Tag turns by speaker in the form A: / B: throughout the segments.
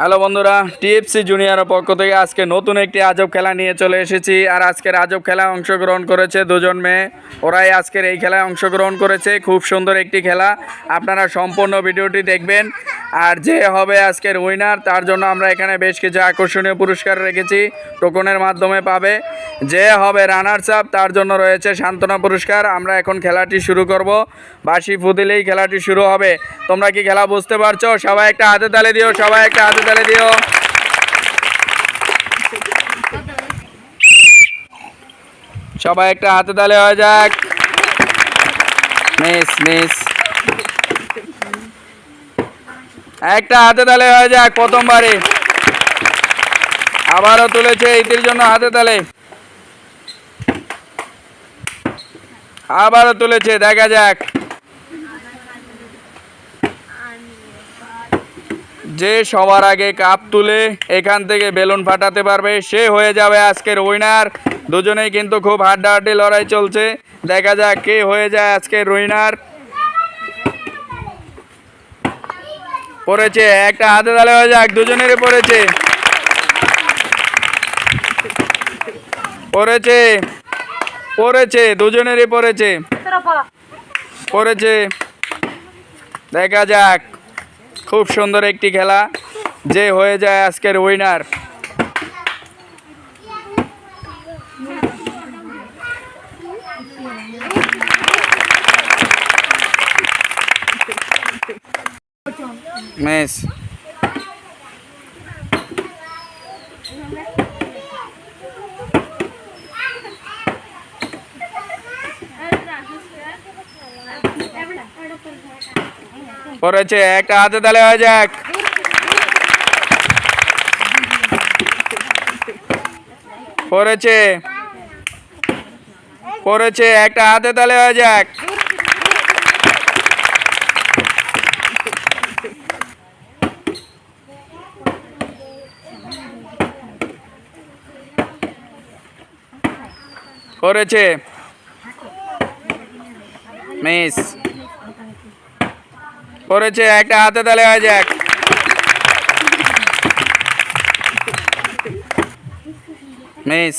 A: Hello বন্ধুরা, TFC জুনিয়রের পক্ষ থেকে আজকে নতুন একটি আজব খেলা নিয়ে চলে এসেছি। আর আজকের আজব খেলায় অংশগ্রহণ করেছে দুজন মেয়ে। ওরাই আজকের এই খেলায় অংশগ্রহণ করেছে। খুব সুন্দর একটি খেলা, আপনারা সম্পূর্ণ ভিডিওটি দেখবেন। আর যে হবে আজকের উইনার, তার জন্য আমরা এখানে বেশ কিছু আকর্ষণীয় পুরস্কার রেখেছি, টোকনের মাধ্যমে পাবে। যে হবে রানার্স আপ, তার জন্য রয়েছে সান্ত্বনা পুরস্কার। আমরা এখন খেলাটি শুরু করব। বাঁশি ফুদিলেই খেলাটি শুরু হবে। তোমরা কি খেলা বুঝতে পারছো? সবাই একটা হাতে তালি দিও, সবাই একটা হাতে তালি দিও। সবাই একটা হাতে তালি হয়ে যাক। মিস মিস একটা হাতে তালি হয়ে যাক প্রথমবারে। আবারও তুলেছে, ইতির জন্য হাতে তালি। আবারও তুলেছে, দেখা যাক। যে সবার আগে কাপ তুলে এখান থেকে বেলুন ফাটাতে পারবে, সে হয়ে যাবে আজকের উইনার। দুজনেই কিন্তু খুব হাড্ডাহাড্ডি লড়াই চলছে। দেখা যাক কে হয়ে যায় আজকের উইনার। পড়েছে, একটা হাতে তালে হয়ে যাক। দুজনেরই পড়েছে, পড়েছে, পড়েছে, দুজনেরই পড়েছে, পড়েছে। দেখা যাক, খুব সুন্দর একটি খেলা। যে হয়ে যায় আজকের উইনার। মিস পড়েছে, একটা হাতে তালে হয়ে যাক। পড়েছে, পড়েছে, একটা হাতে তালে হয়ে যাক। করেছে, মিস। করেছে, একটা হাতে তালে হয়ে যাক। মিস।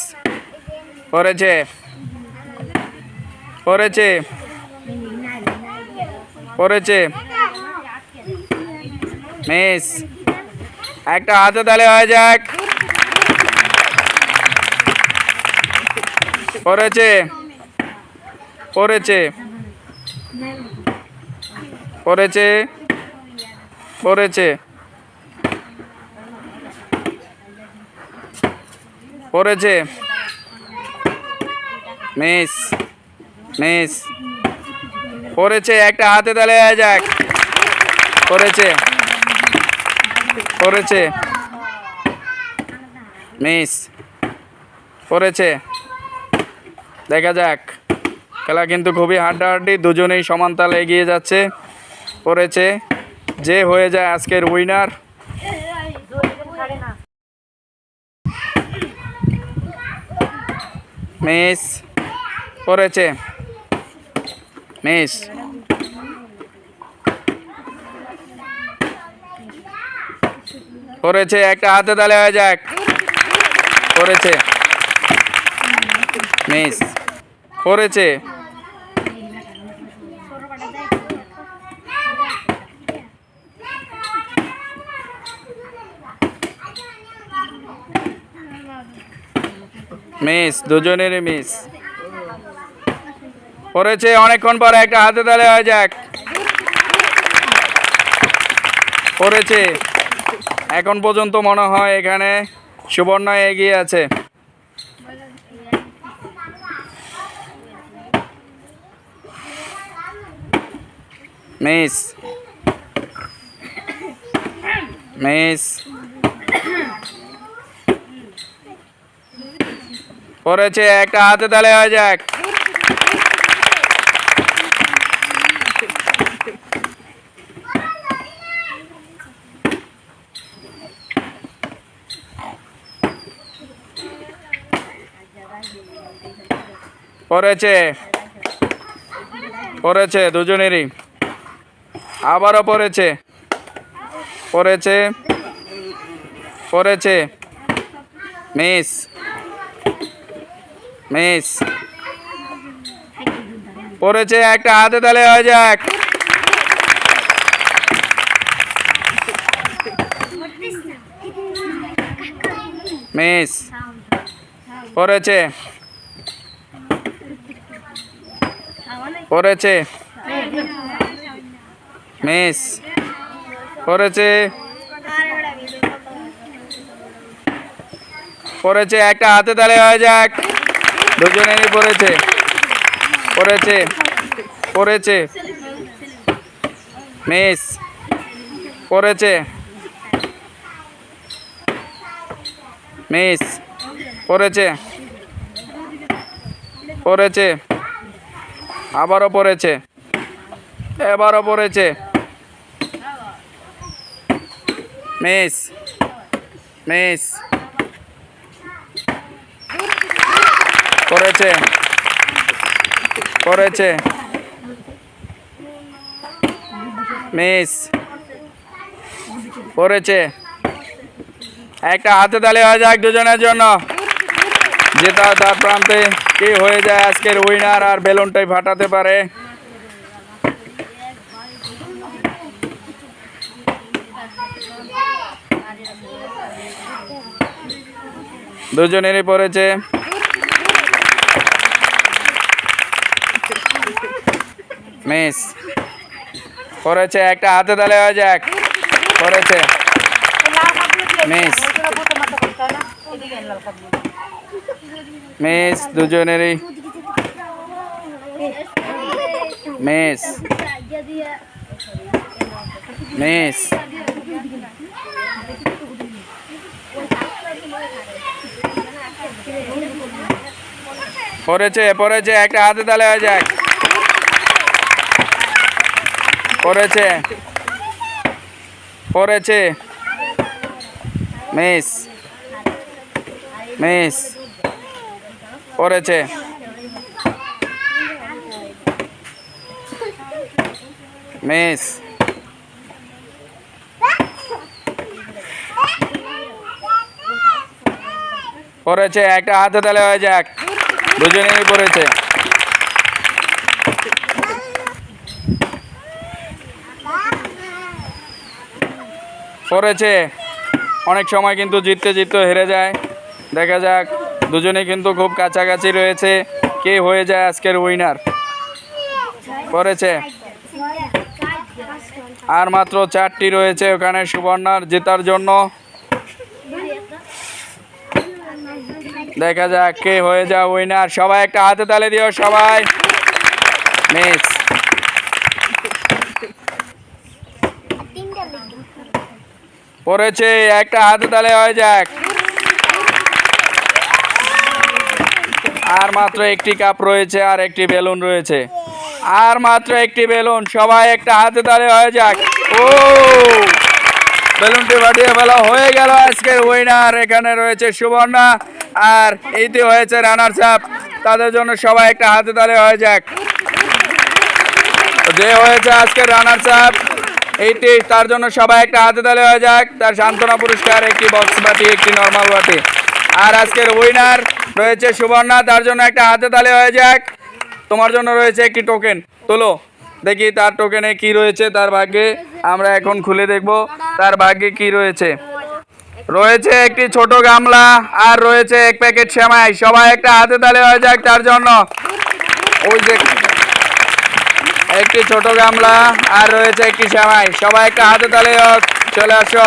A: করেছে, করেছে, করেছে, মিস। একটা হাতে তালে হয়ে যাক। করেছে, করেছে, করেছে, করেছে, করেছে, মিস, মিস। করেছে, একটা হাতে তালে হয়ে যাক। করেছে, করেছে, মিস। করেছে। দেখা যাক, খেলা কিন্তু খুবই হাড্ডাহাড্ডি, দুজনেই সমান তালে এগিয়ে যাচ্ছে। করেছে, যে হয়ে যায় আজকের উইনার। মিস। করেছে, মিস। করেছে, একটা হাতে তালে হয়ে যাক। করেছে, মিস। করেছে, মিস, দুজনেরই মিস। করেছে, অনেকক্ষণ পরে একটা হাতে তালে হয়ে যাক। করেছে। এখন পর্যন্ত মনে হয় এখানে সুবর্ণ এগিয়ে আছে। Miss, miss. করেছে, একটা হাতে তালে হয়ে যাক। করেছে, করেছে, দুজনেরই। আবারও পড়েছে, পড়েছে, পড়েছে, মিস, মিস, পড়েছে, একটা হাতে তালে হয়ে যাক, মিস, পড়েছে, পড়েছে, মিস, পড়েছে, পড়েছে, একটা হাতে তালে হয়ে যাক, দুজনেরই পড়েছে, পড়েছে, পড়েছে, মিস, পড়েছে, মিস, পড়েছে, পড়েছে, আবারও পড়েছে, এবারও পড়েছে, মিস, মিস, পড়েছে, পড়েছে, মিস, পড়েছে, একটা হাতে তালি হয়ে যাক দুজনের জন্য। জেতা তার প্রান্তে কি হয়ে যায় আজকের উইনার আর বেলুনটাই ফাটাতে পারে। দুজনেরই পড়েছে, মিস, পড়েছে, একটা হাতে তালে হয়ে যাক, পড়েছে, মিস, মিস, দুজনেরই মিস, মিস, পড়েছে, পড়েছে, একটা হাতে তালে হয়ে যাক, পড়েছে, পড়েছে, মিস, মিস, পড়েছে, মিস, পড়েছে, একটা হাতে তালে হয়ে যাক, দুজনেরই পড়েছে, পড়েছে, অনেক সময় কিন্তু জিততে জিততে হেরে যায়। দেখা যাক, দুজনে কিন্তু খুব কাছাকাছি রয়েছে, কে হয়ে যায় আজকের উইনার। পড়েছে, আর মাত্র 4টি রয়েছে ওখানে সুবর্ণার জেতার জন্য। দেখা যাক কে হয়ে যায় উইনার। সবাই একটা হাতে তালে দিও সবাই। মিস, পড়েছে, একটা হাতে তালে হয়ে যাক। আর মাত্র একটি কাপ রয়েছে আর একটি বেলুন রয়েছে, আর মাত্র একটি বেলুন। সবাই একটা হাতে তালে হয়ে যাক। ও, বেলুনটি ফাটিয়ে ফেলা হয়ে গেল। আজকের উইনার এখানে রয়েছে সুবর্ণা, আর এইটি হয়েছে রানার্স আপ। তাদের জন্য সবাই একটা হাতে তালে হয়ে যাক। যে হয়েছে আজকের রানার্স আপ এইটি, তার জন্য সবাই একটা হাতে তালে হয়ে যাক। তার সান্ত্বনা পুরস্কার একটি বক্স বাটি, একটি নর্মাল বাটি। আর আজকের উইনার রয়েছে সুবর্ণা, তার জন্য একটা হাতে তালে হয়ে যাক। তোমার জন্য রয়েছে একটি টোকেন, তোলো দেখি তার টোকেনে কি রয়েছে তার ভাগ্যে। আমরা এখন খুলে দেখব তার ভাগ্যে কি রয়েছে। রয়েছে একটি ছোট গামলা আর রয়েছে 1 প্যাকেট সেমাই। সবাই একটা হাতে তালে হয়ে যাক তার জন্য। ওই যে একটি ছোট গামলা আর রয়েছে একটি সেমাই। সবাই একটা হাতে তালে হোক। চলে আসো।